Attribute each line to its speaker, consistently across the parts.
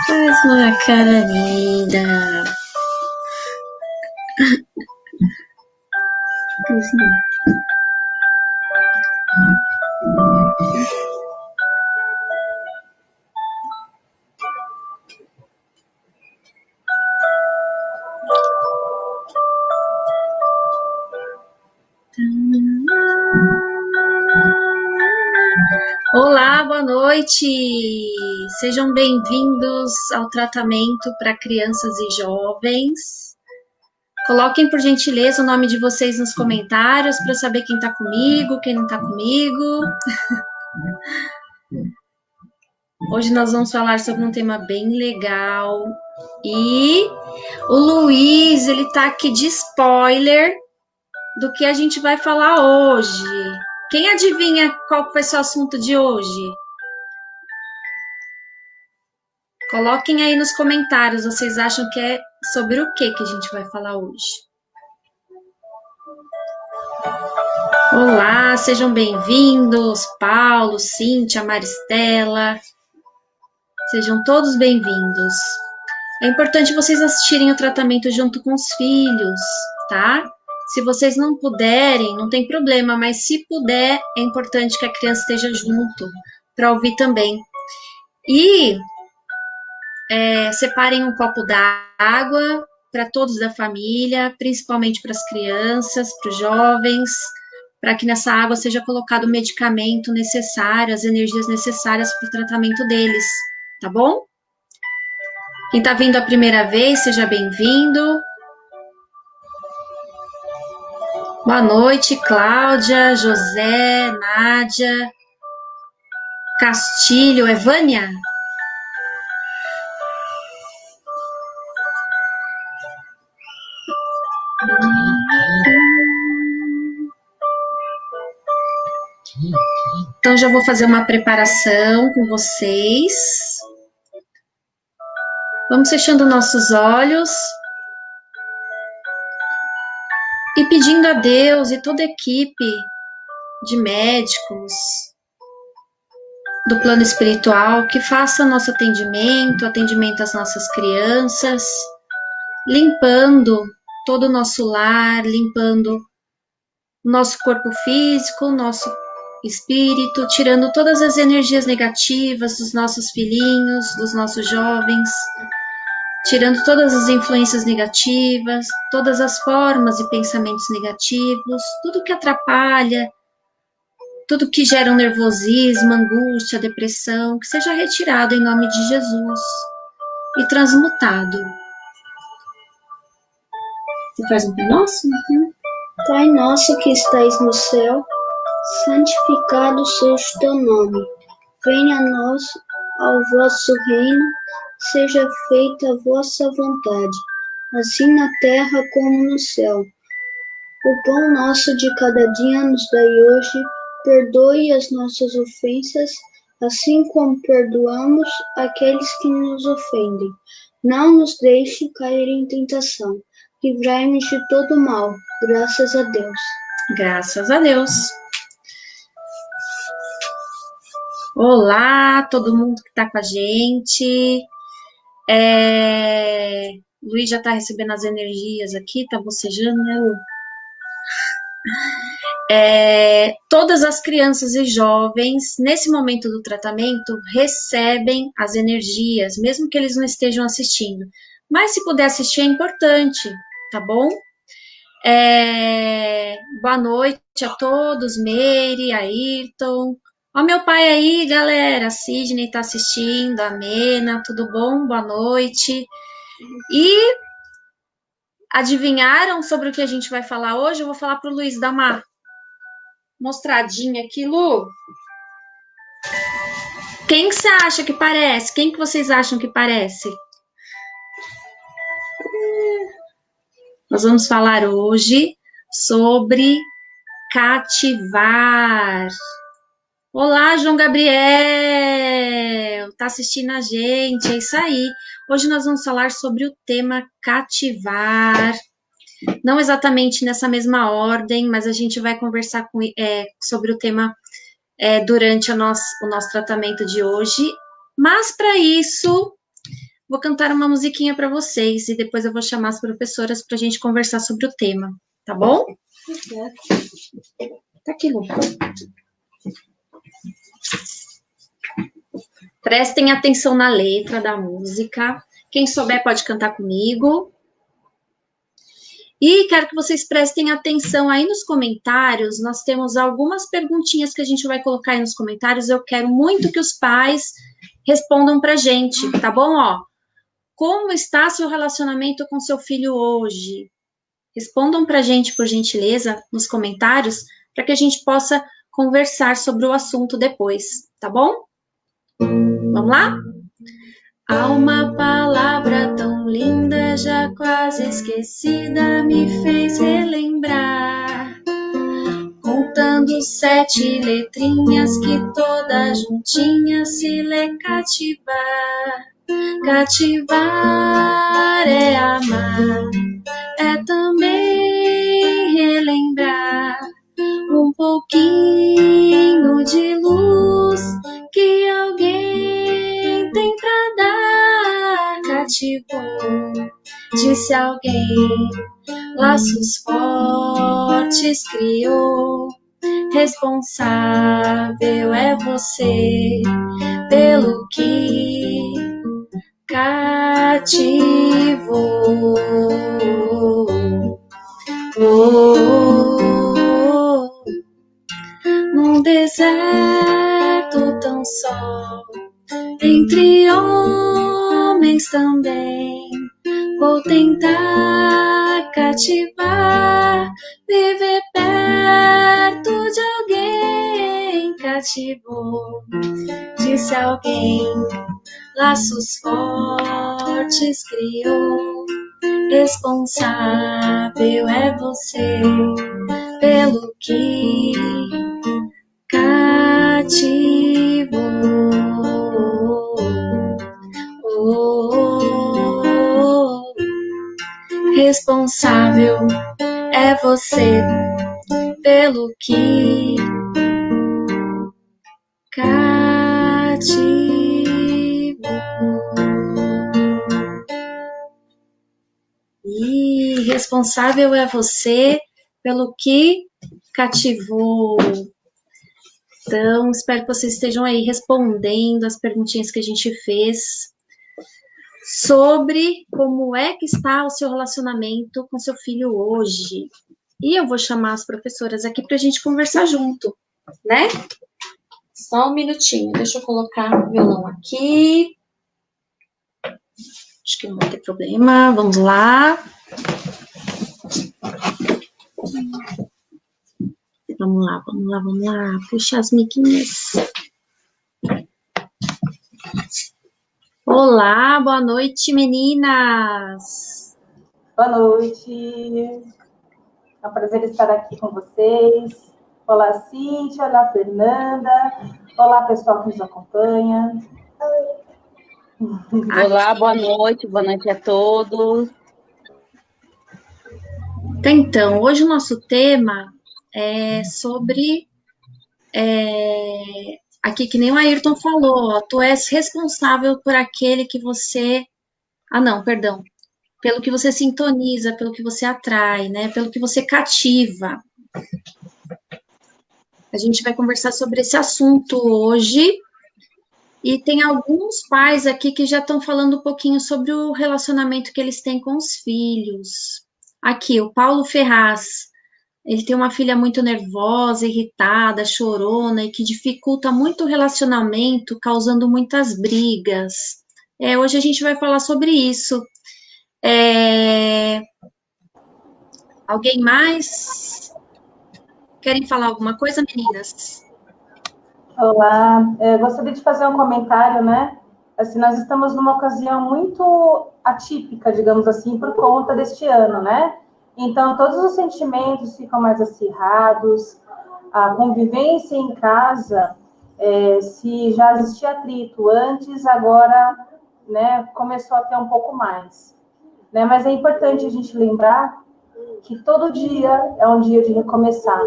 Speaker 1: Faz uma cara linda. Olá, boa noite. Sejam bem-vindos ao tratamento para crianças e jovens. Coloquem, por gentileza, o nome de vocês nos comentários para saber quem está comigo, quem não está comigo. Hoje nós vamos falar sobre um tema bem legal. E o Luiz, ele está aqui de spoiler do que a gente vai falar hoje. Quem adivinha qual vai ser o assunto de hoje? Coloquem aí nos comentários, vocês acham que é sobre o que a gente vai falar hoje? Olá, sejam bem-vindos, Paulo, Cíntia, Maristela, sejam todos bem-vindos. É importante vocês assistirem o tratamento junto com os filhos, tá? Se vocês não puderem, não tem problema, mas se puder, é importante que a criança esteja junto para ouvir também. E separem um copo d'água para todos da família, principalmente para as crianças, para os jovens, para que nessa água seja colocado o medicamento necessário, as energias necessárias para o tratamento deles, tá bom? Quem está vindo a primeira vez, seja bem-vindo. Boa noite, Cláudia, José, Nádia, Castilho, é Vânia? Então já vou fazer uma preparação com vocês. Vamos fechando nossos olhos e pedindo a Deus e toda a equipe de médicos do plano espiritual que faça nosso atendimento às nossas crianças, limpando todo o nosso lar, limpando o nosso corpo físico, o nosso espírito, tirando todas as energias negativas dos nossos filhinhos, dos nossos jovens, tirando todas as influências negativas, todas as formas e pensamentos negativos, tudo que atrapalha, tudo que gera um nervosismo, angústia, depressão, que seja retirado em nome de Jesus e transmutado. Você faz um Pai Nosso?
Speaker 2: Pai nosso que estais no céu, santificado seja o teu nome. Venha a nós ao vosso reino, seja feita a vossa vontade, assim na terra como no céu. O pão nosso de cada dia nos dai hoje, perdoe as nossas ofensas, assim como perdoamos aqueles que nos ofendem. Não nos deixe cair em tentação, livrai-nos de todo mal, graças a Deus.
Speaker 1: Graças a Deus. Olá, todo mundo que está com a gente. Luiz já está recebendo as energias aqui, tá bocejando, né, Lu? Todas as crianças e jovens, nesse momento do tratamento, recebem as energias, mesmo que eles não estejam assistindo. Mas se puder assistir é importante, tá bom? Boa noite a todos, Meire, Ayrton. Ó, meu pai aí, galera, a Sidney tá assistindo, a Mena, tudo bom? Boa noite. E adivinharam sobre o que a gente vai falar hoje? Eu vou falar pro Luiz dar uma mostradinha aqui, Lu. Quem que você acha que parece? Quem que vocês acham que parece? Nós vamos falar hoje sobre cativar. Olá, João Gabriel! Tá assistindo a gente? É isso aí. Hoje nós vamos falar sobre o tema cativar. Não exatamente nessa mesma ordem, mas a gente vai conversar sobre o tema durante o nosso tratamento de hoje. Mas para isso, vou cantar uma musiquinha para vocês e depois eu vou chamar as professoras para a gente conversar sobre o tema, tá bom? Tá aqui, Lu. Prestem atenção na letra da música. Quem souber pode cantar comigo. E quero que vocês prestem atenção aí nos comentários. Nós temos algumas perguntinhas que a gente vai colocar aí nos comentários. Eu quero muito que os pais respondam pra gente, tá bom? Ó, como está seu relacionamento com seu filho hoje? Respondam pra gente, por gentileza, nos comentários, para que a gente possa conversar sobre o assunto depois, tá bom? Vamos lá? Há uma palavra tão linda, já quase esquecida, me fez relembrar. Contando 7 letrinhas que todas juntinhas se lê cativar. Cativar é amar, é também relembrar um pouquinho de luz que alguém tem pra dar. Cativou, disse alguém, laços fortes criou. Responsável é você pelo que cativou. Num deserto tão só, entre homens também, vou tentar cativar, viver perto de alguém. Cativou, disse alguém, laços fortes criou. Responsável é você pelo que cativou. Responsável é você pelo que cativou. E responsável é você pelo que cativou. Então, espero que vocês estejam aí respondendo as perguntinhas que a gente fez sobre como é que está o seu relacionamento com seu filho hoje. E eu vou chamar as professoras aqui para a gente conversar junto, né? Só um minutinho, deixa eu colocar o violão aqui. Acho que não vai ter problema, vamos lá. Vamos lá, vamos lá, vamos lá. Puxa as miquinhas. Olá, boa noite, meninas.
Speaker 3: Boa noite. É um prazer estar aqui com vocês. Olá, Cíntia. Olá, Fernanda. Olá, pessoal que nos acompanha.
Speaker 4: Olá, boa noite a todos.
Speaker 1: Então, hoje o nosso tema é sobre, aqui que nem o Ayrton falou, ó, tu és responsável por aquele que você, pelo que você sintoniza, pelo que você atrai, né, pelo que você cativa. A gente vai conversar sobre esse assunto hoje, e tem alguns pais aqui que já estão falando um pouquinho sobre o relacionamento que eles têm com os filhos. Aqui, o Paulo Ferraz. Ele tem uma filha muito nervosa, irritada, chorona e que dificulta muito o relacionamento, causando muitas brigas. Hoje a gente vai falar sobre isso. Alguém mais? Querem falar alguma coisa, meninas?
Speaker 3: Olá. Gostaria de fazer um comentário, né? Assim, nós estamos numa ocasião muito atípica, digamos assim, por conta deste ano, né? Então, todos os sentimentos ficam mais acirrados, a convivência em casa, se já existia atrito antes, agora, né, começou a ter um pouco mais. Né? Mas é importante a gente lembrar que todo dia é um dia de recomeçar.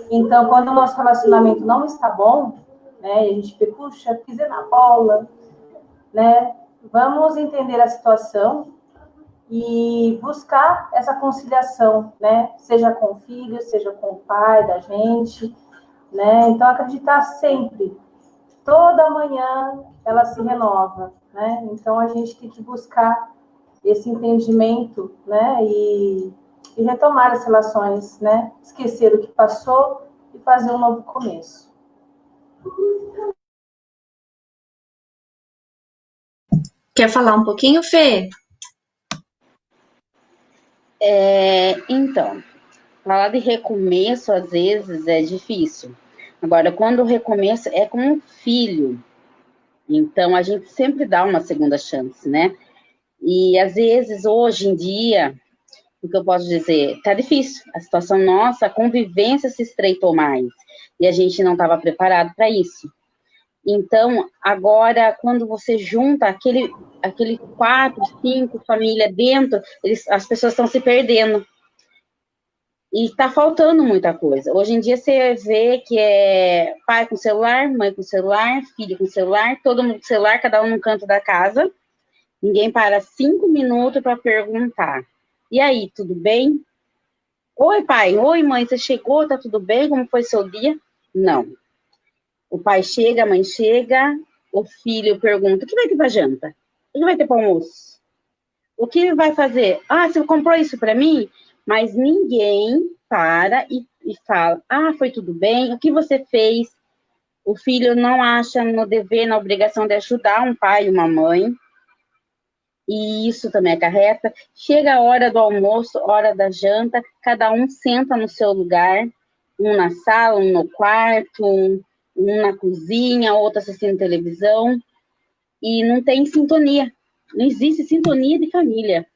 Speaker 3: Então, quando o nosso relacionamento não está bom, né, a gente vê, puxa, pisei na bola, né? vamos entender a situação e buscar essa conciliação, né? Seja com o filho, seja com o pai da gente, né? Então, acreditar sempre. Toda manhã ela se renova, né? Então, a gente tem que buscar esse entendimento, né? E retomar as relações, né? Esquecer o que passou e fazer um novo começo.
Speaker 1: Quer falar um pouquinho, Fê?
Speaker 4: Então, falar de recomeço, às vezes, é difícil. Agora, quando o recomeço é com um filho, então a gente sempre dá uma segunda chance, né? E, às vezes, hoje em dia, o que eu posso dizer? Tá difícil. A situação nossa, a convivência se estreitou mais. E a gente não estava preparado para isso. Então, agora, quando você junta aquele 4, 5 família dentro, as pessoas estão se perdendo. E está faltando muita coisa. Hoje em dia você vê que é pai com celular, mãe com celular, filho com celular, todo mundo com celular, cada um no canto da casa. Ninguém para 5 minutos para perguntar. E aí, tudo bem? Oi, pai. Oi, mãe. Você chegou? Tá tudo bem? Como foi seu dia? Não. O pai chega, a mãe chega, o filho pergunta, o que vai ter para janta? O que vai ter para almoço? O que vai fazer? Ah, você comprou isso para mim? Mas ninguém para e fala, ah, foi tudo bem? O que você fez? O filho não acha no dever, na obrigação de ajudar um pai e uma mãe. E isso também acarreta. Chega a hora do almoço, hora da janta, cada um senta no seu lugar, um na sala, um no quarto, um na cozinha, outro assistindo televisão, e não tem sintonia. Não existe sintonia de família.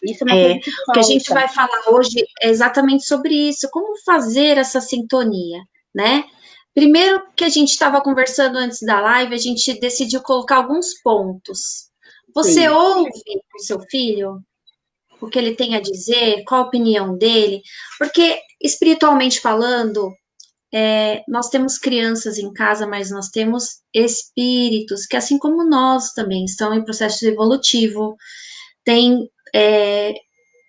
Speaker 4: Isso é uma coisa que
Speaker 1: O que a gente
Speaker 4: falta.
Speaker 1: vai falar hoje é exatamente sobre isso, como fazer essa sintonia, né? Primeiro que a gente estava conversando antes da live, a gente decidiu colocar alguns pontos. Você
Speaker 4: Sim.
Speaker 1: ouve o seu filho? O que ele tem a dizer? Qual a opinião dele? Porque, espiritualmente falando, nós temos crianças em casa, mas nós temos espíritos que, assim como nós também, estão em processo evolutivo, tem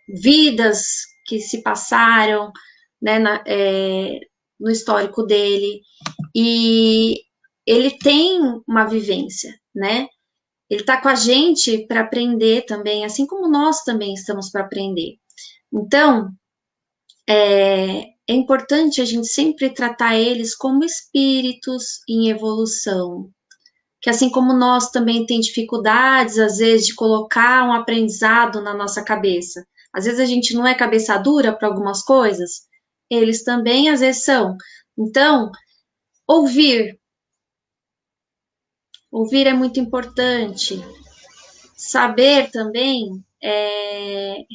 Speaker 1: vidas que se passaram, né, no histórico dele, e ele tem uma vivência, né? Ele está com a gente para aprender também, assim como nós também estamos para aprender. Então, é importante a gente sempre tratar eles como espíritos em evolução, que assim como nós também tem dificuldades, às vezes, de colocar um aprendizado na nossa cabeça. Às vezes a gente não é cabeça dura para algumas coisas, eles também às vezes são. Então, ouvir. Ouvir é muito importante. Saber também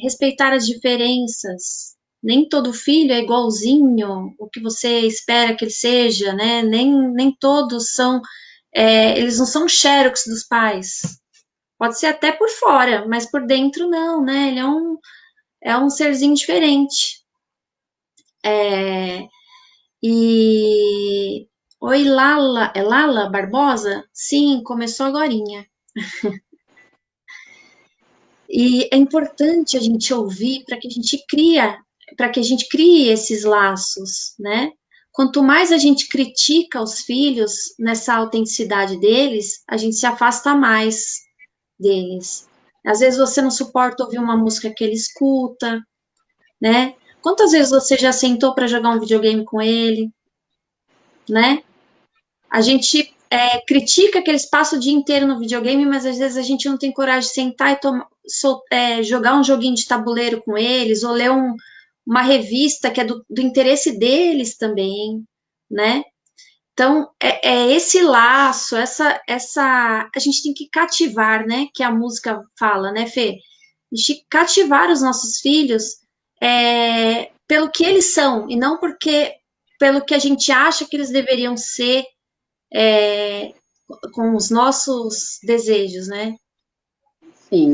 Speaker 1: respeitar as diferenças. Nem todo filho é igualzinho o que você espera que ele seja, né? Nem todos são, eles não são xerox dos pais. Pode ser até por fora, mas por dentro não, né? Ele é um serzinho diferente. E oi, Lala, é Lala Barbosa? Sim, começou agorinha. E é importante a gente ouvir para que a gente crie esses laços, né? Quanto mais a gente critica os filhos nessa autenticidade deles, a gente se afasta mais deles. Às vezes você não suporta ouvir uma música que ele escuta, né? Quantas vezes você já sentou para jogar um videogame com ele, né? A gente critica que eles passam o dia inteiro no videogame, mas às vezes a gente não tem coragem de sentar e jogar um joguinho de tabuleiro com eles, ou ler uma revista que é do interesse deles também, né? Então, esse laço, a gente tem que cativar, né? Que a música fala, né, Fê? A gente cativar os nossos filhos pelo que eles são, e não pelo que a gente acha que eles deveriam ser com os nossos desejos, né?
Speaker 4: Sim.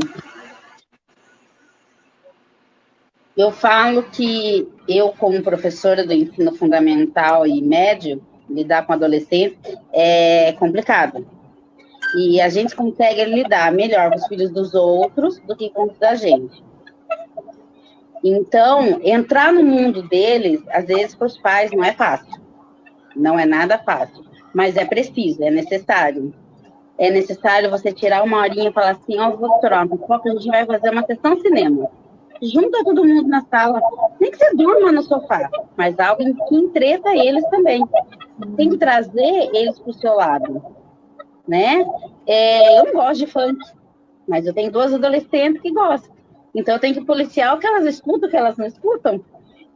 Speaker 4: Eu falo que eu, como professora do ensino fundamental e médio, lidar com adolescentes é complicado. E a gente consegue lidar melhor com os filhos dos outros do que com os da gente. Então, entrar no mundo deles, às vezes, para os pais não é fácil. Não é nada fácil. Mas é preciso, é necessário. É necessário você tirar uma horinha e falar assim, ó, vou tirar uma pipoca, a gente vai fazer uma sessão cinema. Junta todo mundo na sala. Nem que você durma no sofá, mas algo que entreta eles também. Tem que trazer eles para o seu lado, né? Eu não gosto de funk, mas eu tenho 2 adolescentes que gostam. Então, eu tenho que policiar o que elas escutam, o que elas não escutam,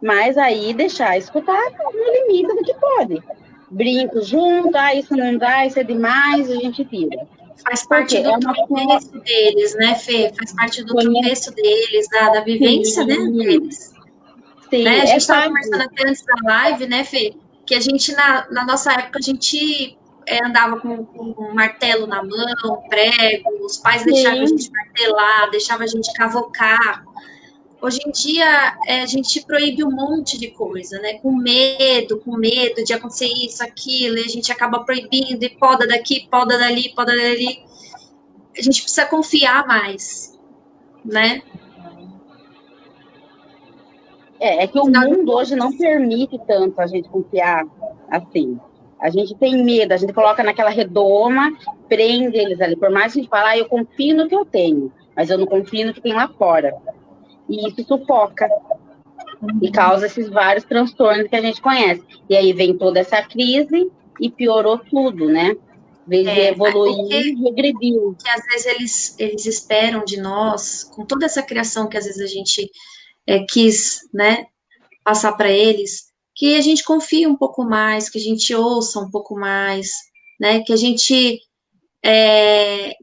Speaker 4: mas aí deixar escutar no limite do que pode. Brinco junto, isso não dá, isso é demais, a gente tira.
Speaker 1: Faz parte do tropeço deles, né, Fê? Faz parte do tropeço deles, da vivência, né, deles.
Speaker 4: Sim,
Speaker 1: né? A gente estava conversando até antes da live, né, Fê? Que a gente, na nossa época, a gente andava com um martelo na mão, prego, os pais deixavam a gente martelar, deixavam a gente cavocar. Hoje em dia, a gente proíbe um monte de coisa, né? Com medo de acontecer isso, aquilo, e a gente acaba proibindo, e poda daqui, poda dali, poda dali. A gente precisa confiar mais, né?
Speaker 4: É que o mundo hoje não permite tanto a gente confiar assim. A gente tem medo, a gente coloca naquela redoma, prende eles ali. Por mais que a gente fale, eu confio no que eu tenho, mas eu não confio no que tem lá fora. E isso sufoca e causa esses vários transtornos que a gente conhece. E aí vem toda essa crise e piorou tudo, né? Em vez de evoluir, regrediu.
Speaker 1: Que às vezes eles esperam de nós, com toda essa criação que às vezes a gente quis, né, passar para eles, que a gente confie um pouco mais, que a gente ouça um pouco mais, né, que a gente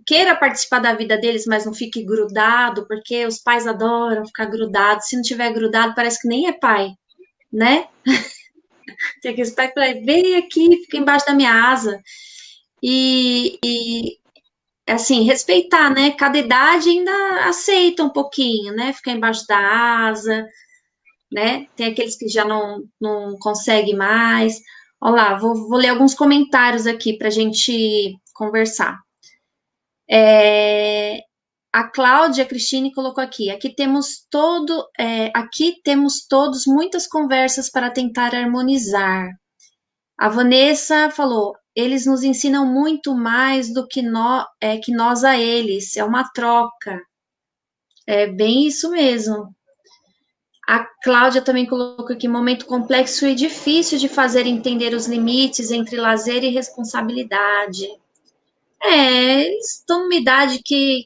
Speaker 1: queira participar da vida deles, mas não fique grudado, porque os pais adoram ficar grudados. Se não tiver grudado, parece que nem é pai, né? Tem aqueles pais que falam, vem aqui, fica embaixo da minha asa. E assim, respeitar, né? Cada idade ainda aceita um pouquinho, né? Ficar embaixo da asa, né? Tem aqueles que já não conseguem mais. Olha lá, vou ler alguns comentários aqui para a gente conversar. A Cláudia Cristine colocou aqui temos todos muitas conversas para tentar harmonizar. A Vanessa falou, eles nos ensinam muito mais do que nós a eles, é uma troca. É bem isso mesmo. A Cláudia também colocou aqui, momento complexo e difícil de fazer entender os limites entre lazer e responsabilidade. Eles estão numa idade que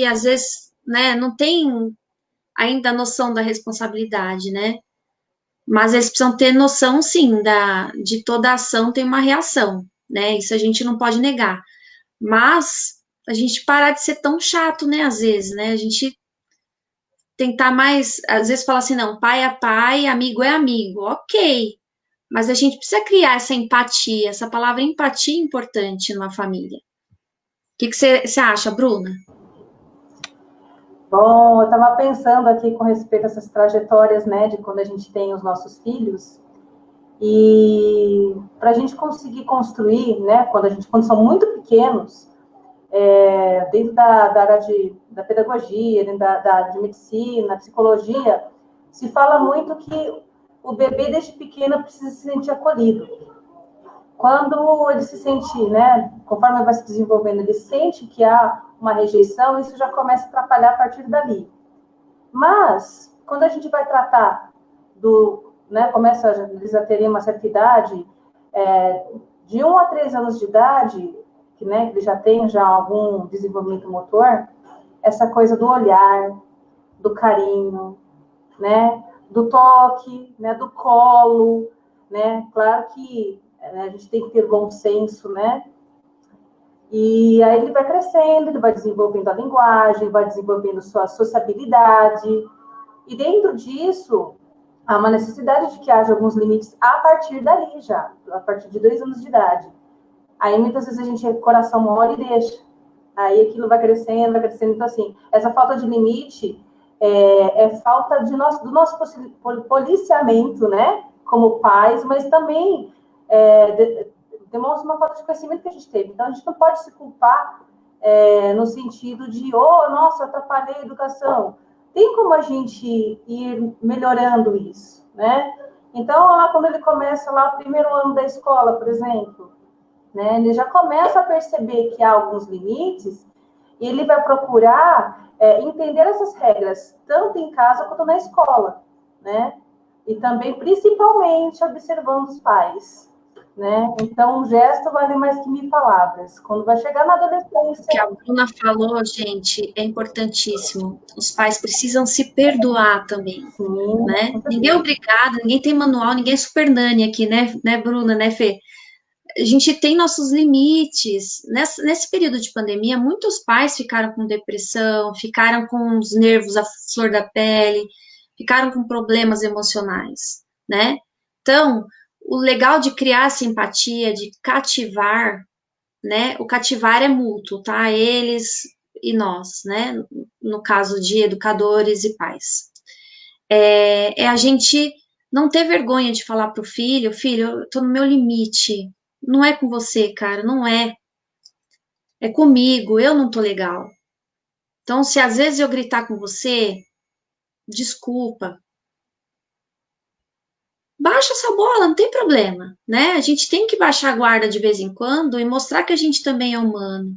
Speaker 1: às vezes, né, não tem ainda a noção da responsabilidade, né? Mas eles precisam ter noção, sim, de toda ação tem uma reação, né? Isso a gente não pode negar. Mas a gente parar de ser tão chato, né? Às vezes, né? A gente tentar mais, às vezes fala assim, não, pai é pai, amigo é amigo, ok. Mas a gente precisa criar essa empatia, essa palavra empatia é importante numa família. O que você acha, Bruna?
Speaker 3: Bom, eu estava pensando aqui com respeito a essas trajetórias, né, de quando a gente tem os nossos filhos, e para a gente conseguir construir, né, quando são muito pequenos, dentro da área da pedagogia, dentro de medicina, psicologia, se fala muito que o bebê desde pequeno precisa se sentir acolhido. Quando ele se sente, né, conforme ele vai se desenvolvendo, ele sente que há uma rejeição, isso já começa a atrapalhar a partir dali. Mas, quando a gente vai tratar né, começa eles a terem uma certa idade, de 1 a 3 anos de idade, que, né, ele já tem algum desenvolvimento motor, essa coisa do olhar, do carinho, né, do toque, né, do colo, né, claro que a gente tem que ter bom senso, né, e aí ele vai crescendo, ele vai desenvolvendo a linguagem, vai desenvolvendo sua sociabilidade, e dentro disso, há uma necessidade de que haja alguns limites a partir dali já, a partir de 2 anos de idade. Aí, muitas vezes, a gente, o coração mole e deixa. Aí, aquilo vai crescendo. Então, assim, essa falta de limite é falta do nosso policiamento, né? Como pais, mas também demonstra uma falta de conhecimento que a gente teve. Então, a gente não pode se culpar no sentido de, nossa, atrapalhei a educação. Tem como a gente ir melhorando isso, né? Então, lá quando ele começa lá o primeiro ano da escola, por exemplo, né, ele já começa a perceber que há alguns limites e ele vai procurar entender essas regras, tanto em casa quanto na escola, né? E também, principalmente, observando os pais, né? Então, um gesto vale mais que 1000 palavras. Quando vai chegar na adolescência...
Speaker 1: O que a Bruna falou, gente, é importantíssimo. Os pais precisam se perdoar também,
Speaker 3: Sim,
Speaker 1: né? Ninguém é obrigado, ninguém tem manual, ninguém é super nani aqui, né, Bruna, né, Fê? A gente tem nossos limites. Nesse período de pandemia, muitos pais ficaram com depressão, ficaram com os nervos à flor da pele, ficaram com problemas emocionais, né? Então, o legal de criar simpatia, de cativar, né? O cativar é mútuo, tá? Eles e nós, né? No caso de educadores e pais. É a gente não ter vergonha de falar pro filho, filho, eu tô no meu limite. Não é com você, cara, não é. É comigo, eu não tô legal. Então, se às vezes eu gritar com você, desculpa. Baixa essa bola, não tem problema, né? A gente tem que baixar a guarda de vez em quando e mostrar que a gente também é humano.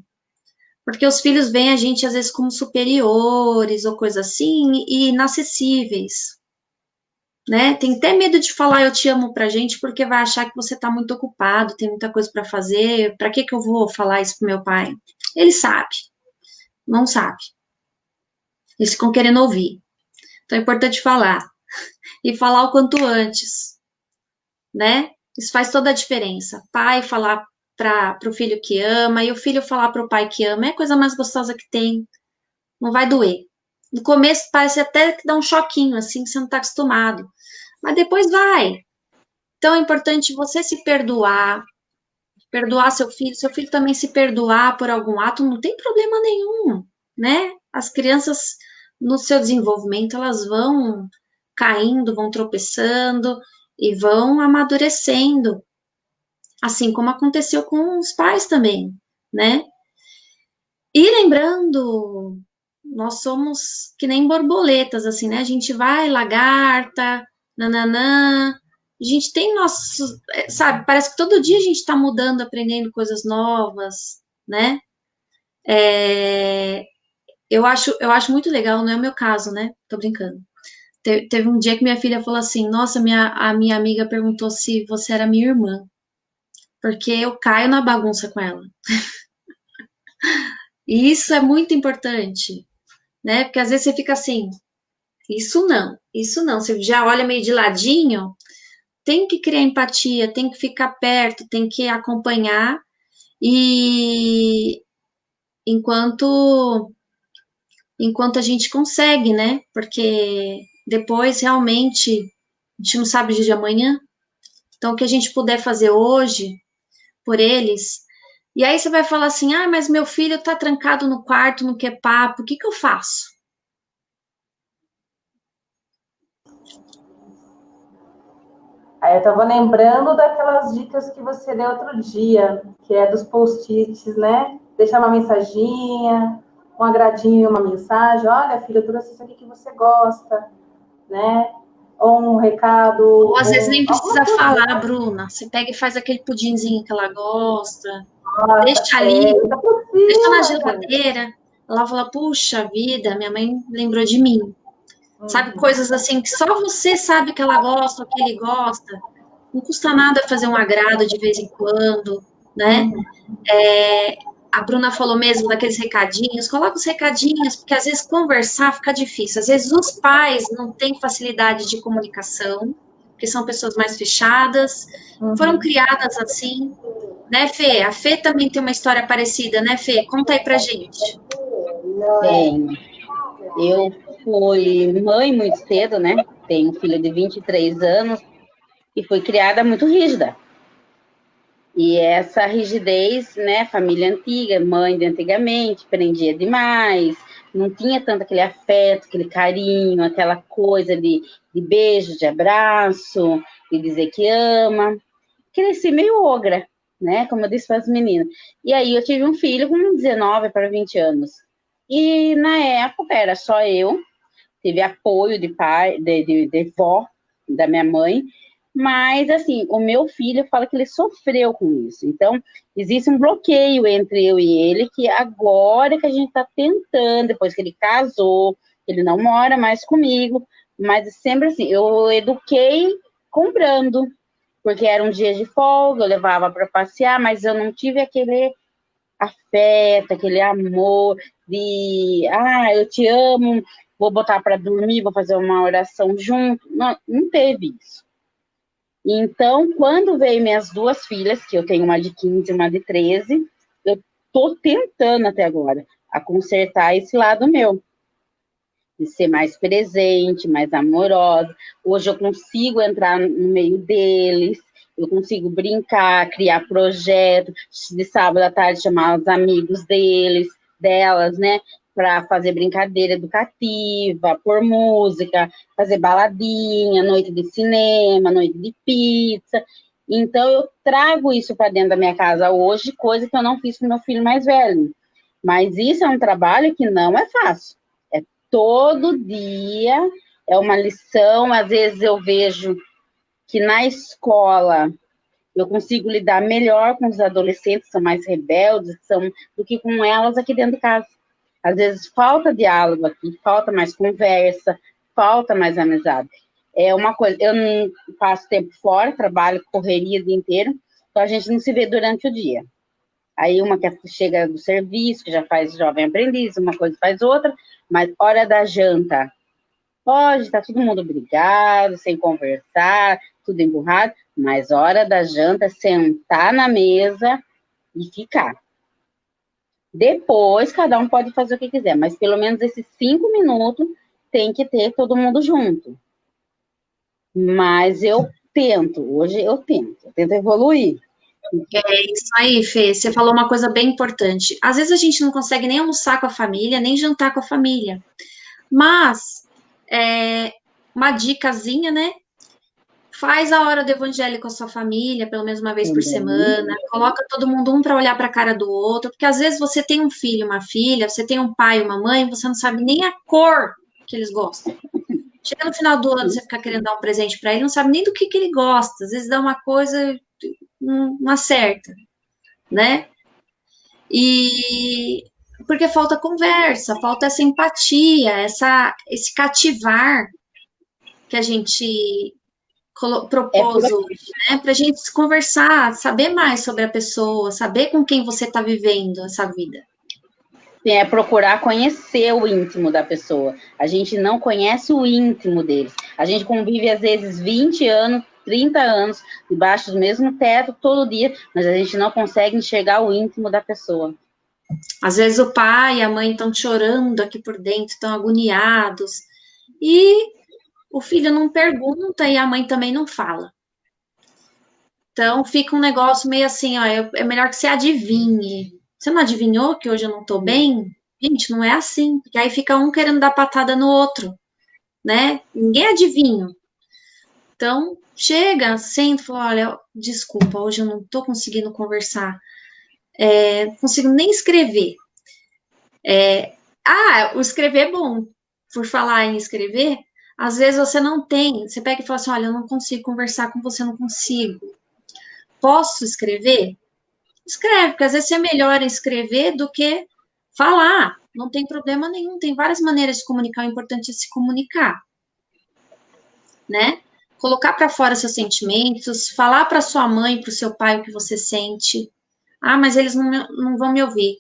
Speaker 1: Porque os filhos veem a gente, às vezes, como superiores ou coisa assim, e inacessíveis, né? Tem até medo de falar eu te amo pra gente, porque vai achar que você tá muito ocupado, tem muita coisa para fazer, pra que eu vou falar isso pro meu pai? Ele sabe, não sabe. Eles ficam querendo ouvir. Então é importante falar. E falar o quanto antes, né? Isso faz toda a diferença. Pai falar para o filho que ama e o filho falar para o pai que ama é a coisa mais gostosa que tem. Não vai doer. No começo parece até que dá um choquinho, assim, que você não está acostumado. Mas depois vai. Então é importante você se perdoar, perdoar seu filho também se perdoar por algum ato, não tem problema nenhum, né? As crianças, no seu desenvolvimento, elas vão caindo, vão tropeçando e vão amadurecendo, assim como aconteceu com os pais também, né? E lembrando, nós somos que nem borboletas, assim, né? A gente vai, lagarta, nananã, a gente tem nossos, sabe, parece que todo dia a gente está mudando, aprendendo coisas novas, né? Eu acho muito legal, não é o meu caso, né? Tô brincando. Teve um dia que minha filha falou assim, nossa, a minha amiga perguntou se você era minha irmã, porque eu caio na bagunça com ela. E isso é muito importante, né? Porque às vezes você fica assim, isso não. Você já olha meio de ladinho, tem que criar empatia, tem que ficar perto, tem que acompanhar e enquanto a gente consegue, né? Porque depois realmente a gente não sabe o dia de amanhã. Então, o que a gente puder fazer hoje por eles. E aí você vai falar assim: ah, mas meu filho tá trancado no quarto, não quer papo, o que que eu faço?
Speaker 3: Aí eu estava lembrando daquelas dicas que você deu outro dia, que é dos post-its, né? Deixar uma mensaginha, um agradinho e uma mensagem. Olha, filha, eu trouxe isso aqui que você gosta, né? Ou um recado.
Speaker 1: Ou às vezes nem precisa
Speaker 3: alguma coisa.
Speaker 1: falar, Bruna. Você pega e faz aquele pudinzinho que ela gosta,
Speaker 3: Nossa,
Speaker 1: deixa ali,
Speaker 3: tá
Speaker 1: deixa na
Speaker 3: possível, gente.
Speaker 1: geladeira. Ela fala: puxa vida, minha mãe lembrou de mim. Sabe, coisas assim que só você sabe que ela gosta ou que ele gosta. Não custa nada fazer um agrado de vez em quando, né? A Bruna falou mesmo daqueles recadinhos, coloca os recadinhos, porque às vezes conversar fica difícil. Às vezes os pais não têm facilidade de comunicação, porque são pessoas mais fechadas, foram criadas assim, né, Fê? A Fê também tem uma história parecida, né, Fê? Conta aí pra gente.
Speaker 4: Tenho. Eu fui mãe muito cedo, né? Tenho um filho de 23 anos e fui criada muito rígida. E essa rigidez, né? Família antiga, mãe de antigamente, prendia demais, não tinha tanto aquele afeto, aquele carinho, aquela coisa de beijo, de abraço, de dizer que ama. Cresci meio ogra, né? Como eu disse para as meninas. E aí eu tive um filho com 19 para 20 anos. E na época era só eu, tive apoio de pai, de vó, da minha mãe, mas assim, o meu filho fala que ele sofreu com isso. Então, existe um bloqueio entre eu e ele, que agora que a gente está tentando, depois que ele casou, ele não mora mais comigo, mas sempre assim, eu eduquei comprando, porque era um dia de folga, eu levava para passear, mas eu não tive aquele afeto, aquele amor de, eu te amo, vou botar para dormir, vou fazer uma oração junto. Não, não teve isso. Então, quando veio minhas duas filhas, que eu tenho uma de 15 e uma de 13, eu tô tentando até agora a consertar esse lado meu, de ser mais presente, mais amorosa. Hoje eu consigo entrar no meio deles, eu consigo brincar, criar projeto, de sábado à tarde chamar os amigos delas, né, para fazer brincadeira educativa, por música, fazer baladinha, noite de cinema, noite de pizza. Então eu trago isso para dentro da minha casa hoje, coisa que eu não fiz com meu filho mais velho. Mas isso é um trabalho que não é fácil. Todo dia é uma lição, às vezes eu vejo que na escola eu consigo lidar melhor com os adolescentes, que são mais rebeldes, do que com elas aqui dentro de casa. Às vezes falta diálogo aqui, falta mais conversa, falta mais amizade. É uma coisa, eu não passo tempo fora, trabalho, correria o dia inteiro, então a gente não se vê durante o dia. Aí uma que chega do serviço, que já faz jovem aprendiz, uma coisa faz outra, mas hora da janta, pode, tá todo mundo brigado, sem conversar, tudo emburrado, mas hora da janta é sentar na mesa e ficar. Depois, cada um pode fazer o que quiser, mas pelo menos esses 5 minutos tem que ter todo mundo junto. Mas hoje eu tento evoluir.
Speaker 1: É isso aí, Fê. Você falou uma coisa bem importante. Às vezes a gente não consegue nem almoçar com a família, nem jantar com a família. Mas, uma dicasinha, né? Faz a hora do evangelho com a sua família, pelo menos uma vez por semana. Coloca todo mundo um para olhar para a cara do outro, porque às vezes você tem um filho, uma filha, você tem um pai, uma mãe, você não sabe nem a cor que eles gostam. Chega no final do ano, você fica querendo dar um presente para ele, não sabe nem do que ele gosta. Às vezes dá uma coisa, não acerta, né? E porque falta conversa, falta essa empatia, esse cativar que a gente propôs hoje, né? Para a gente conversar, saber mais sobre a pessoa, saber com quem você está vivendo essa vida.
Speaker 4: É procurar conhecer o íntimo da pessoa. A gente não conhece o íntimo deles. A gente convive, às vezes, 20 anos, 30 anos, debaixo do mesmo teto, todo dia, mas a gente não consegue enxergar o íntimo da pessoa.
Speaker 1: Às vezes o pai e a mãe estão chorando aqui por dentro, estão agoniados, e o filho não pergunta e a mãe também não fala. Então fica um negócio meio assim, ó, é melhor que você adivinhe. Você não adivinhou que hoje eu não tô bem? Gente, não é assim, porque aí fica um querendo dar patada no outro, né? Ninguém adivinha. Então, chega, senta e fala, olha, desculpa, hoje eu não tô conseguindo conversar, não consigo nem escrever. O escrever é bom. Por falar em escrever, às vezes você não tem, você pega e fala assim, olha, eu não consigo conversar com você, não consigo. Posso escrever? Escreve, porque às vezes é melhor escrever do que falar. Não tem problema nenhum, tem várias maneiras de comunicar, o importante é se comunicar, né? Colocar para fora seus sentimentos, falar para sua mãe, para o seu pai o que você sente. Ah, mas eles não vão me ouvir.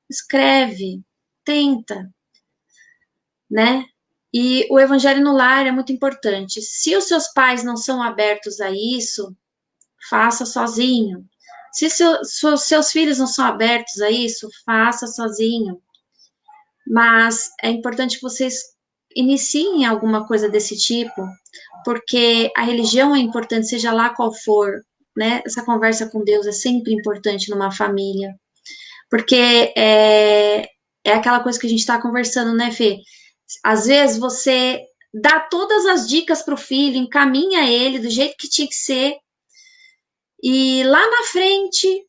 Speaker 1: Escreve, tenta, né? E o evangelho no lar é muito importante. Se os seus pais não são abertos a isso, faça sozinho. Se seus filhos não são abertos a isso, faça sozinho. Mas é importante que vocês iniciem alguma coisa desse tipo, porque a religião é importante, seja lá qual for, né? Essa conversa com Deus é sempre importante numa família, porque é aquela coisa que a gente está conversando, né, Fê? Às vezes você dá todas as dicas para o filho, encaminha ele do jeito que tinha que ser, E lá na frente,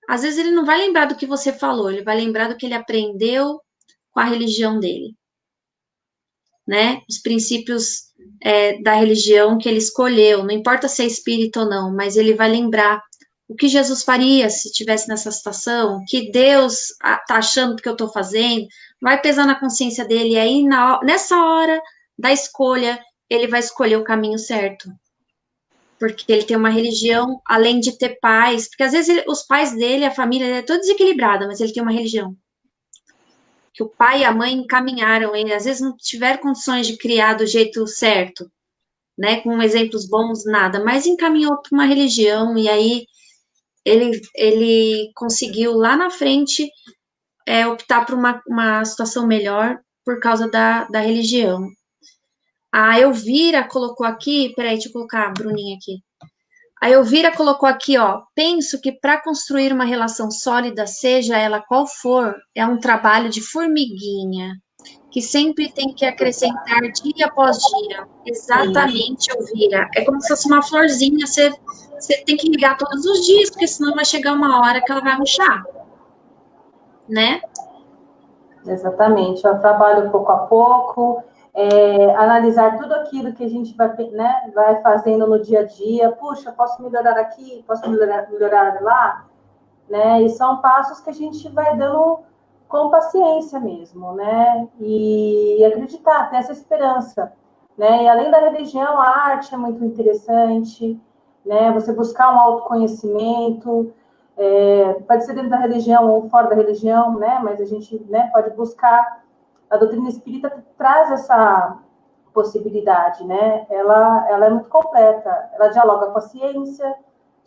Speaker 1: às vezes ele não vai lembrar do que você falou, ele vai lembrar do que ele aprendeu com a religião dele, né? Os princípios da religião que ele escolheu, não importa se é espírita ou não, mas ele vai lembrar o que Jesus faria se estivesse nessa situação, o que Deus está achando que eu estou fazendo, vai pesar na consciência dele, e aí nessa hora da escolha, ele vai escolher o caminho certo. Porque ele tem uma religião, além de ter pais, porque às vezes os pais dele, a família dele é toda desequilibrada, mas ele tem uma religião. Que o pai e a mãe encaminharam ele, às vezes não tiveram condições de criar do jeito certo, né, com exemplos bons, nada, mas encaminhou para uma religião, e aí ele conseguiu lá na frente optar por uma situação melhor por causa da religião. A Elvira colocou aqui, peraí, deixa eu colocar a Bruninha aqui. A Elvira colocou aqui, ó, penso que para construir uma relação sólida, seja ela qual for, é um trabalho de formiguinha, que sempre tem que acrescentar dia após dia. Exatamente, Elvira. É como se fosse uma florzinha, você tem que ligar todos os dias, porque senão vai chegar uma hora que ela vai murchar, né?
Speaker 3: Exatamente, eu trabalho pouco a pouco, analisar tudo aquilo que a gente vai, né, vai fazendo no dia a dia. Puxa, posso melhorar aqui, posso melhorar lá, né? E são passos que a gente vai dando com paciência mesmo, né? E acreditar, ter essa esperança, né? E além da religião, a arte é muito interessante, né? Você buscar um autoconhecimento, pode ser dentro da religião ou fora da religião, né? Mas a gente, né, pode buscar. A doutrina espírita traz essa possibilidade, né? Ela é muito completa. Ela dialoga com a ciência,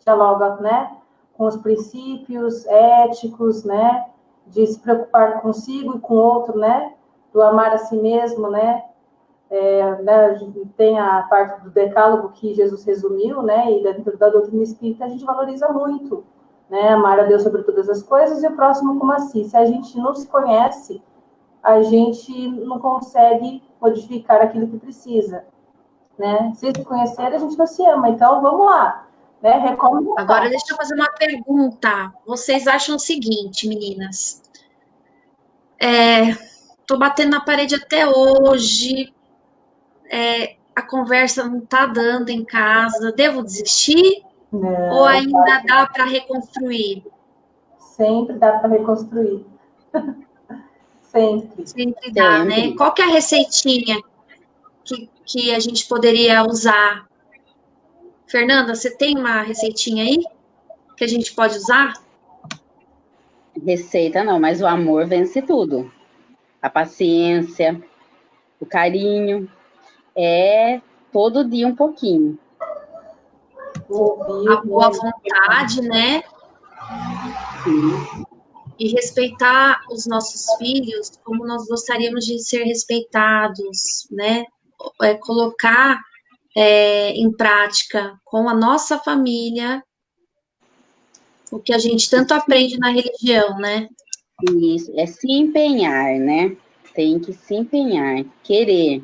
Speaker 3: dialoga, né, com os princípios éticos, né? De se preocupar consigo e com o outro, né? Do amar a si mesmo, né? Né, tem a parte do decálogo que Jesus resumiu, né? E dentro da doutrina espírita a gente valoriza muito, né? Amar a Deus sobre todas as coisas e o próximo como a si. Se a gente não se conhece, a gente não consegue modificar aquilo que precisa, né? Se se conhecer, a gente não se ama. Então, vamos lá, né? Recomendar.
Speaker 1: Agora, deixa eu fazer uma pergunta. Vocês acham o seguinte, meninas? Tô batendo na parede até hoje, a conversa não tá dando em casa. Devo desistir? Ou ainda dá para reconstruir?
Speaker 3: Sempre dá para reconstruir. Sempre.
Speaker 1: Sempre dá, né? Qual que é a receitinha que a gente poderia usar? Fernanda, você tem uma receitinha aí que a gente pode usar?
Speaker 4: Receita não, mas o amor vence tudo. A paciência, o carinho, todo dia um pouquinho.
Speaker 1: A boa vontade, né?
Speaker 4: Sim.
Speaker 1: E respeitar os nossos filhos como nós gostaríamos de ser respeitados, né? Colocar em prática com a nossa família o que a gente tanto aprende na religião, né?
Speaker 4: Isso, é se empenhar, né? Tem que se empenhar, querer.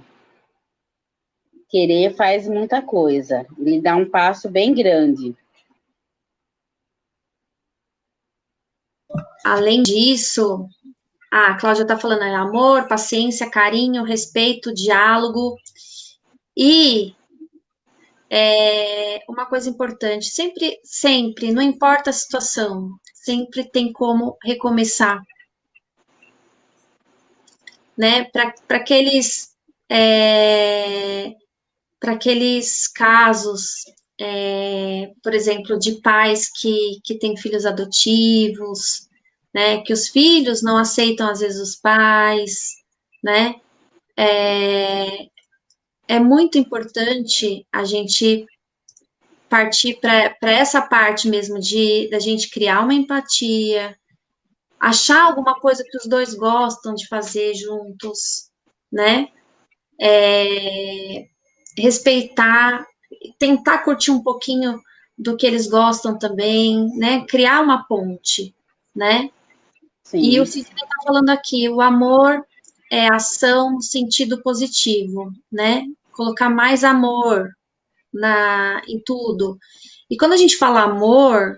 Speaker 4: Querer faz muita coisa, ele dá um passo bem grande.
Speaker 1: Além disso, a Cláudia está falando amor, paciência, carinho, respeito, diálogo. E uma coisa importante, sempre, não importa a situação, sempre tem como recomeçar. Né? Para aqueles casos, por exemplo, de pais que têm filhos adotivos, né? Que os filhos não aceitam, às vezes, os pais, né? É muito importante a gente partir para essa parte mesmo da gente criar uma empatia, achar alguma coisa que os dois gostam de fazer juntos, né? Respeitar, tentar curtir um pouquinho do que eles gostam também, né? Criar uma ponte, né?
Speaker 4: Sim.
Speaker 1: E o Sidney está falando aqui, o amor é ação no sentido positivo, né? Colocar mais amor em tudo. E quando a gente fala amor,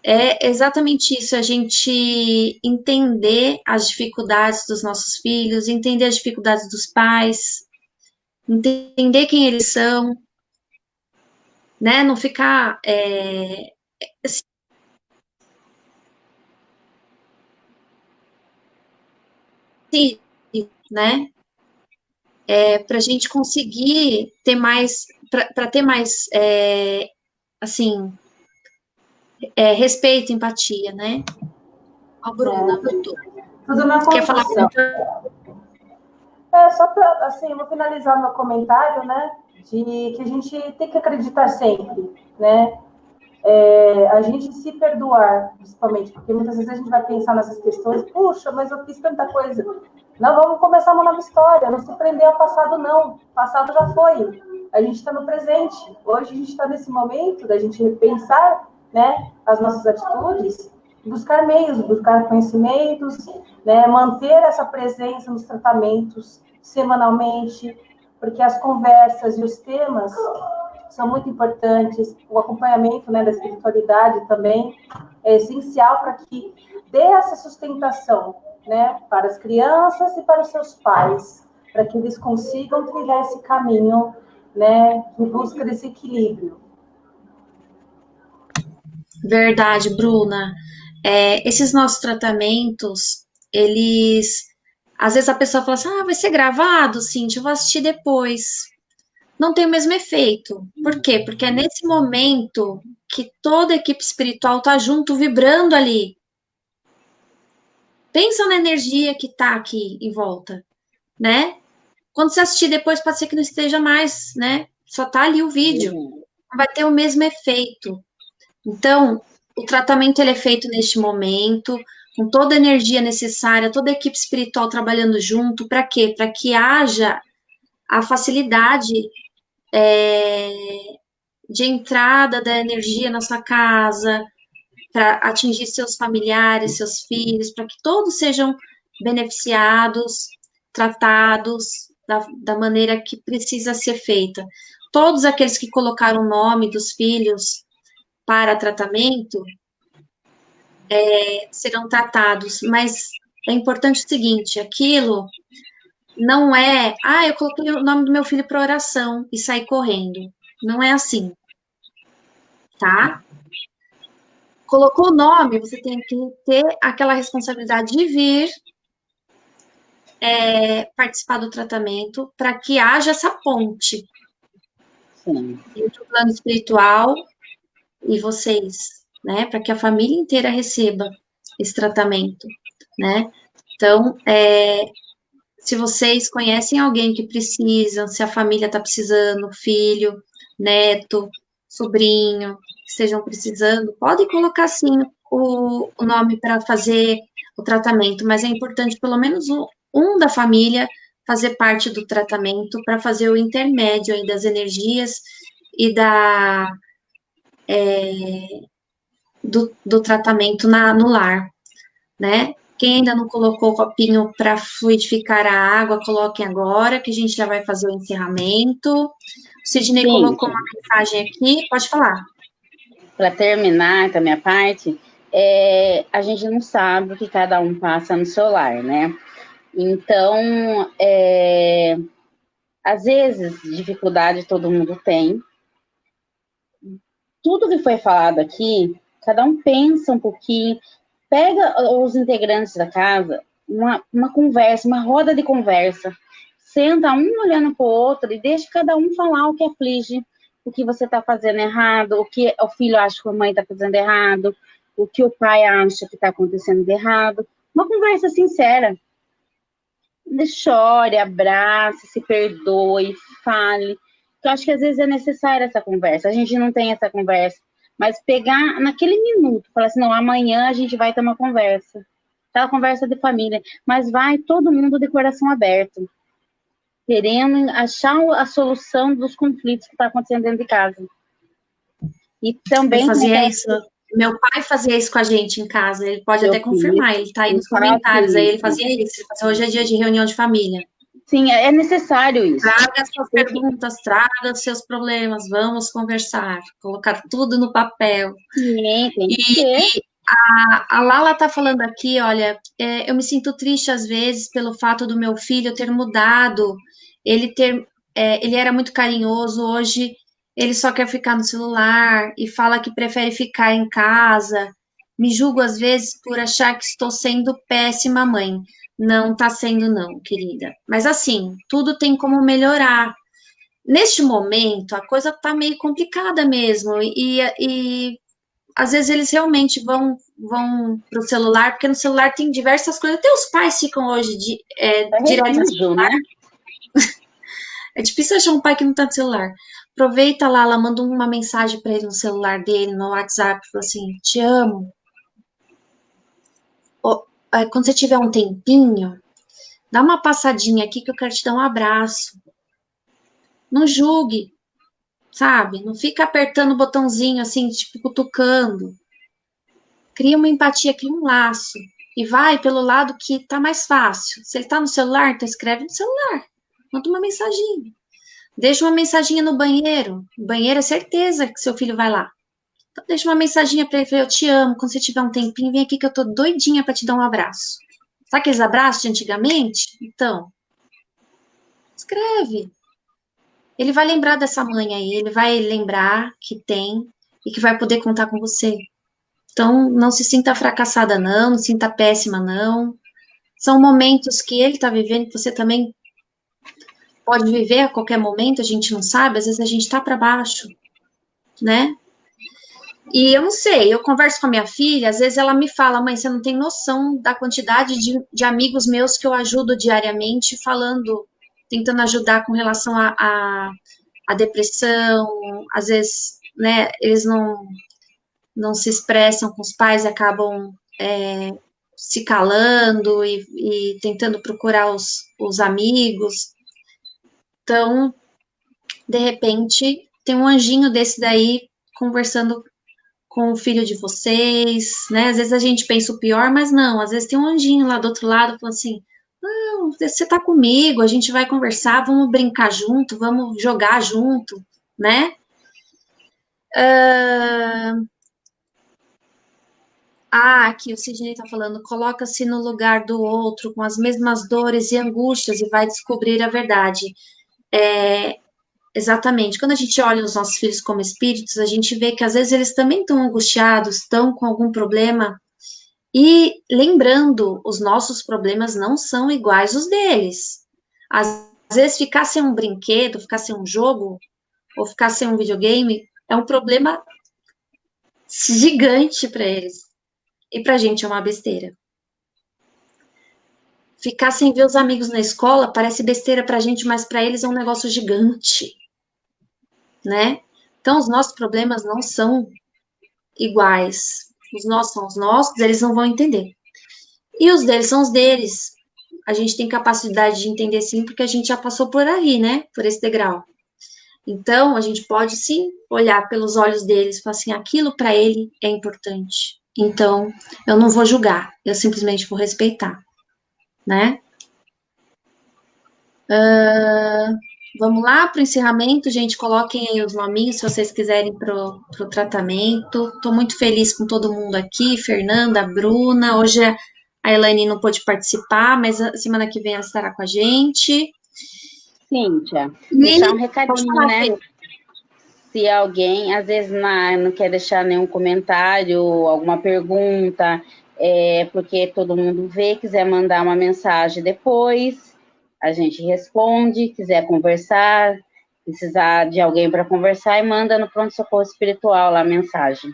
Speaker 1: é exatamente isso, a gente entender as dificuldades dos nossos filhos, entender as dificuldades dos pais, entender quem eles são, né? Não ficar assim, né? Para a gente conseguir ter mais, para ter mais, assim, respeito, empatia, né? Ó, Bruna, voltou.
Speaker 3: Tudo na
Speaker 1: Quer falar
Speaker 3: construção.
Speaker 1: alguma
Speaker 3: Só para, assim, eu vou finalizar meu comentário, né, de que a gente tem que acreditar sempre, né, a gente se perdoar, principalmente, porque muitas vezes a gente vai pensar nessas questões, puxa, mas eu fiz tanta coisa. Não, vamos começar uma nova história, não se prender ao passado, não. O passado já foi. A gente está no presente. Hoje a gente está nesse momento da gente repensar, né, as nossas atitudes, buscar meios, buscar conhecimentos, né, manter essa presença nos tratamentos semanalmente, porque as conversas e os temas são muito importantes, o acompanhamento, né, da espiritualidade também é essencial para que dê essa sustentação, né, para as crianças e para os seus pais, para que eles consigam trilhar esse caminho, né, em busca desse equilíbrio.
Speaker 1: Verdade, Bruna. Esses nossos tratamentos, eles. Às vezes a pessoa fala assim: ah, vai ser gravado, Cintia, eu vou assistir depois. Não tem o mesmo efeito. Por quê? Porque é nesse momento que toda a equipe espiritual está junto, vibrando ali. Pensa na energia que está aqui em volta, né? Quando você assistir depois, pode ser que não esteja mais, né? Só tá ali o vídeo. Não vai ter o mesmo efeito. Então, o tratamento ele é feito neste momento, com toda a energia necessária, toda a equipe espiritual trabalhando junto. Para quê? Para que haja a facilidade de entrada da energia na sua casa, para atingir seus familiares, seus filhos, para que todos sejam beneficiados, tratados da maneira que precisa ser feita. Todos aqueles que colocaram o nome dos filhos para tratamento serão tratados, mas é importante o seguinte, aquilo não é, eu coloquei o nome do meu filho para oração e saí correndo. Não é assim, tá? Colocou o nome, você tem que ter aquela responsabilidade de vir participar do tratamento para que haja essa ponte entre o plano espiritual e vocês, né? Para que a família inteira receba esse tratamento, né? Então, se vocês conhecem alguém que precisa, se a família está precisando, filho, neto, sobrinho, estejam precisando, podem colocar sim o nome para fazer o tratamento, mas é importante pelo menos um da família fazer parte do tratamento para fazer o intermédio aí das energias e do tratamento no lar, né? Quem ainda não colocou o copinho para fluidificar a água, coloquem agora, que a gente já vai fazer o encerramento. O Sidney colocou uma mensagem aqui, pode falar.
Speaker 4: Para terminar da minha parte, a gente não sabe o que cada um passa no seu lar, né? Então, às vezes, dificuldade todo mundo tem. Tudo que foi falado aqui, cada um pensa um pouquinho, pega os integrantes da casa, uma conversa, uma roda de conversa, senta um olhando para o outro e deixa cada um falar o que aflige, o que você está fazendo errado, o que o filho acha que a mãe está fazendo errado, o que o pai acha que está acontecendo de errado. Uma conversa sincera. Chore, abrace, se perdoe, fale. Eu acho que às vezes é necessária essa conversa. A gente não tem essa conversa. Mas pegar naquele minuto, falar assim, não, amanhã a gente vai ter uma conversa. Aquela conversa de família. Mas vai todo mundo de coração aberto. Querendo achar a solução dos conflitos que estão acontecendo dentro de casa. E também...
Speaker 1: Meu pai fazia isso com a gente em casa. Ele pode até confirmar. Ele está aí nos comentários. Aí ele fazia isso. Hoje é dia de reunião de família.
Speaker 4: Sim, é necessário isso.
Speaker 1: Traga suas perguntas, traga os seus problemas, vamos conversar, colocar tudo no papel.
Speaker 4: Sim, tem que
Speaker 1: E
Speaker 4: ser.
Speaker 1: a Lala tá falando aqui, olha, eu me sinto triste às vezes pelo fato do meu filho ter mudado, ele era muito carinhoso, hoje ele só quer ficar no celular e fala que prefere ficar em casa. Me julgo às vezes por achar que estou sendo péssima mãe. Não tá sendo não, querida. Mas assim, tudo tem como melhorar. Neste momento, a coisa tá meio complicada mesmo, e às vezes eles realmente vão pro celular, porque no celular tem diversas coisas. Até os pais ficam hoje
Speaker 4: É
Speaker 1: direto no
Speaker 4: refúgio,
Speaker 1: celular.
Speaker 4: né?
Speaker 1: É difícil achar um pai que não tá no celular. Aproveita lá, ela manda uma mensagem para ele no celular dele, no WhatsApp, fala assim: te amo. Quando você tiver um tempinho, dá uma passadinha aqui que eu quero te dar um abraço. Não julgue, sabe? Não fica apertando o botãozinho assim, tipo, cutucando. Cria uma empatia, cria um laço. E vai pelo lado que tá mais fácil. Se ele tá no celular, então escreve no celular. Manda uma mensaginha. Deixa uma mensaginha no banheiro. No banheiro é certeza que seu filho vai lá. Então deixa uma mensaginha pra ele, eu te amo. Quando você tiver um tempinho, vem aqui que eu tô doidinha pra te dar um abraço. Sabe aqueles abraços de antigamente? Então, escreve. Ele vai lembrar dessa mãe aí, ele vai lembrar que tem e que vai poder contar com você. Então, não se sinta fracassada, não se sinta péssima, não. São momentos que ele está vivendo, que você também pode viver a qualquer momento, a gente não sabe, às vezes a gente está para baixo, né? E eu não sei, eu converso com a minha filha, às vezes ela me fala, mãe, você não tem noção da quantidade de amigos meus que eu ajudo diariamente, falando, tentando ajudar com relação a depressão, às vezes, né, eles não se expressam com os pais, acabam se calando e tentando procurar os amigos. Então, de repente, tem um anjinho desse daí conversando com o filho de vocês, né? Às vezes a gente pensa o pior, mas não, às vezes tem um anjinho lá do outro lado falando assim: não, você tá comigo, a gente vai conversar, vamos brincar junto, vamos jogar junto, né? Aqui o Sidney está falando, coloca-se no lugar do outro, com as mesmas dores e angústias, e vai descobrir a verdade. Exatamente. Quando a gente olha os nossos filhos como espíritos, a gente vê que às vezes eles também estão angustiados, estão com algum problema. E lembrando, os nossos problemas não são iguais os deles. Às vezes, ficar sem um brinquedo, ficar sem um jogo, ou ficar sem um videogame, é um problema gigante para eles. E para a gente é uma besteira. Ficar sem ver os amigos na escola parece besteira para a gente, mas para eles é um negócio gigante, né? Então, os nossos problemas não são iguais. Os nossos são os nossos, eles não vão entender. E os deles são os deles. A gente tem capacidade de entender sim, porque a gente já passou por aí, né? Por esse degrau. Então, a gente pode sim olhar pelos olhos deles e falar assim: aquilo para ele é importante. Então, eu não vou julgar, eu simplesmente vou respeitar, né? Vamos lá para o encerramento, gente. Coloquem aí os nominhos se vocês quiserem para o tratamento. Estou muito feliz com todo mundo aqui, Fernanda, Bruna. Hoje a Elaine não pôde participar, mas a semana que vem ela estará com a gente.
Speaker 4: Cíntia,
Speaker 1: E
Speaker 4: deixar um
Speaker 1: pode
Speaker 4: recadinho,
Speaker 1: falar,
Speaker 4: né?
Speaker 1: Fê.
Speaker 4: Se alguém, às vezes, não quer deixar nenhum comentário, alguma pergunta, porque todo mundo vê, quiser mandar uma mensagem depois, a gente responde, quiser conversar, precisar de alguém para conversar, e manda no pronto-socorro espiritual lá a mensagem.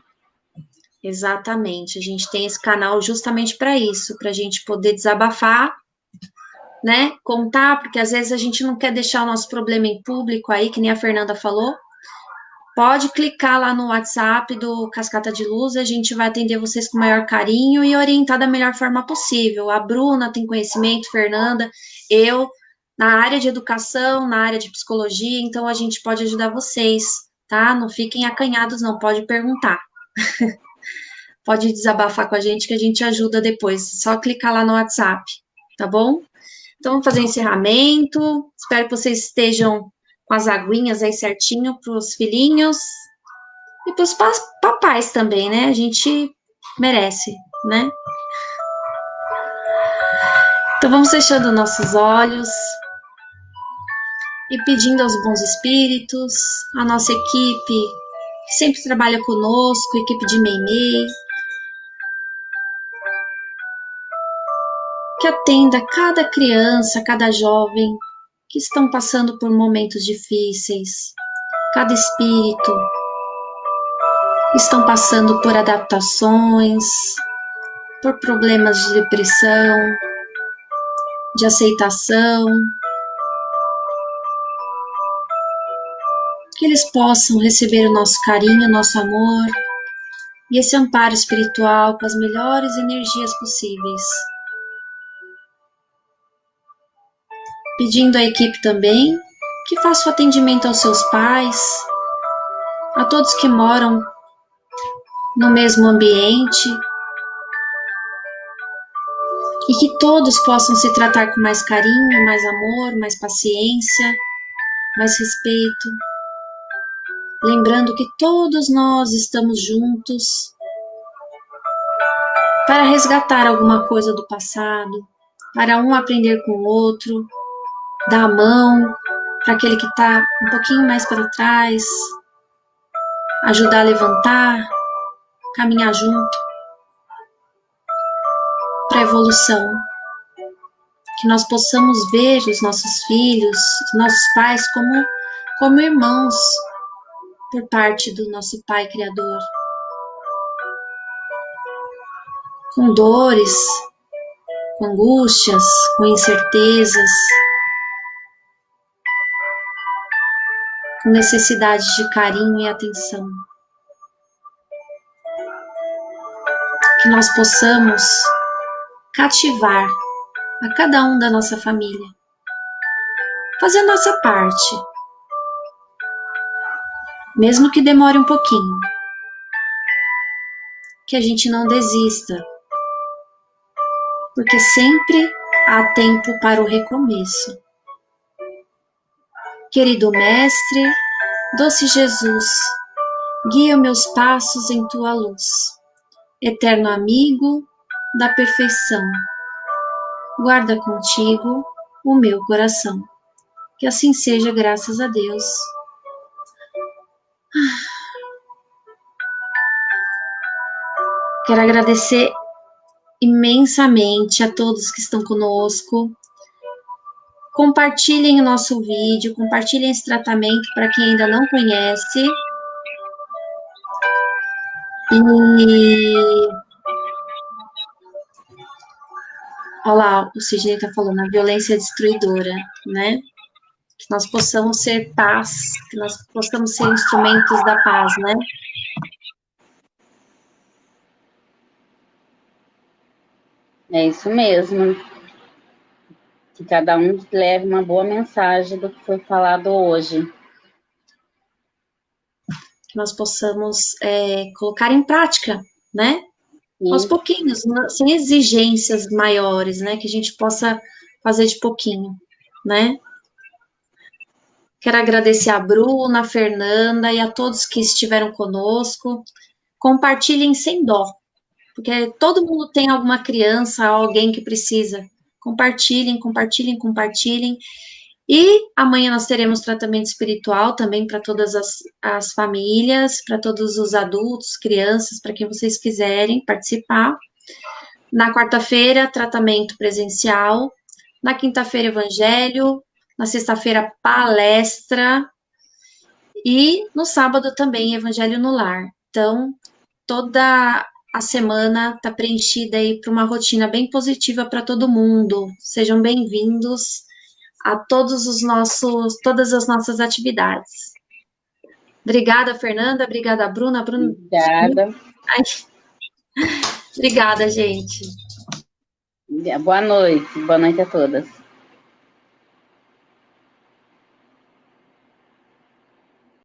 Speaker 1: Exatamente. A gente tem esse canal justamente para isso, para a gente poder desabafar, né? Contar, porque às vezes a gente não quer deixar o nosso problema em público aí, que nem a Fernanda falou. Pode clicar lá no WhatsApp do Cascata de Luz, a gente vai atender vocês com o maior carinho e orientar da melhor forma possível. A Bruna tem conhecimento, Fernanda, eu, na área de educação, na área de psicologia, então a gente pode ajudar vocês, tá? Não fiquem acanhados, não, pode perguntar. Pode desabafar com a gente que a gente ajuda depois. Só clicar lá no WhatsApp, tá bom? Então, vamos fazer o encerramento. Espero que vocês estejam com as aguinhas aí certinho para os filhinhos e para os papais também, né? A gente merece, né? Então, vamos fechando nossos olhos e pedindo aos bons espíritos, a nossa equipe que sempre trabalha conosco, equipe de Meimei, que atenda cada criança, cada jovem que estão passando por momentos difíceis, cada espírito que estão passando por adaptações, por problemas de depressão, de aceitação, que eles possam receber o nosso carinho, o nosso amor e esse amparo espiritual com as melhores energias possíveis. Pedindo à equipe também que faça o atendimento aos seus pais, a todos que moram no mesmo ambiente, e que todos possam se tratar com mais carinho, mais amor, mais paciência, mais respeito, lembrando que todos nós estamos juntos para resgatar alguma coisa do passado, para um aprender com o outro, dar a mão para aquele que está um pouquinho mais para trás, ajudar a levantar, caminhar junto para a evolução. Que nós possamos ver os nossos filhos, os nossos pais como irmãos por parte do nosso Pai Criador. Com dores, com angústias, com incertezas, com necessidade de carinho e atenção. Que nós possamos cativar a cada um da nossa família, fazer a nossa parte, mesmo que demore um pouquinho, que a gente não desista, porque sempre há tempo para o recomeço. Querido Mestre, doce Jesus, guia meus passos em tua luz, eterno amigo da perfeição, guarda contigo o meu coração. Que assim seja, graças a Deus. Quero agradecer imensamente a todos que estão conosco. Compartilhem o nosso vídeo, compartilhem esse tratamento para quem ainda não conhece. E olha lá, o Sidney está falando, a violência é destruidora, né? Que nós possamos ser paz, que nós possamos ser instrumentos da paz, né?
Speaker 4: É isso mesmo. Que cada um leve uma boa mensagem do que foi falado hoje.
Speaker 1: Que nós possamos colocar em prática, né? Sim. Aos pouquinhos, sem exigências maiores, né? Que a gente possa fazer de pouquinho, né? Quero agradecer a Bruna, a Fernanda e a todos que estiveram conosco. Compartilhem sem dó, porque todo mundo tem alguma criança, alguém que precisa. Compartilhem, compartilhem, compartilhem. E amanhã nós teremos tratamento espiritual também para todas as famílias, para todos os adultos, crianças, para quem vocês quiserem participar. Na quarta-feira, tratamento presencial. Na quinta-feira, evangelho. Na sexta-feira, palestra. E no sábado também, evangelho no lar. Então, toda a semana está preenchida aí para uma rotina bem positiva para todo mundo. Sejam bem-vindos a todas as nossas atividades. Obrigada, Fernanda. Obrigada, Bruna.
Speaker 4: Obrigada.
Speaker 1: Ai. Obrigada, gente.
Speaker 4: Boa noite. Boa noite a todas.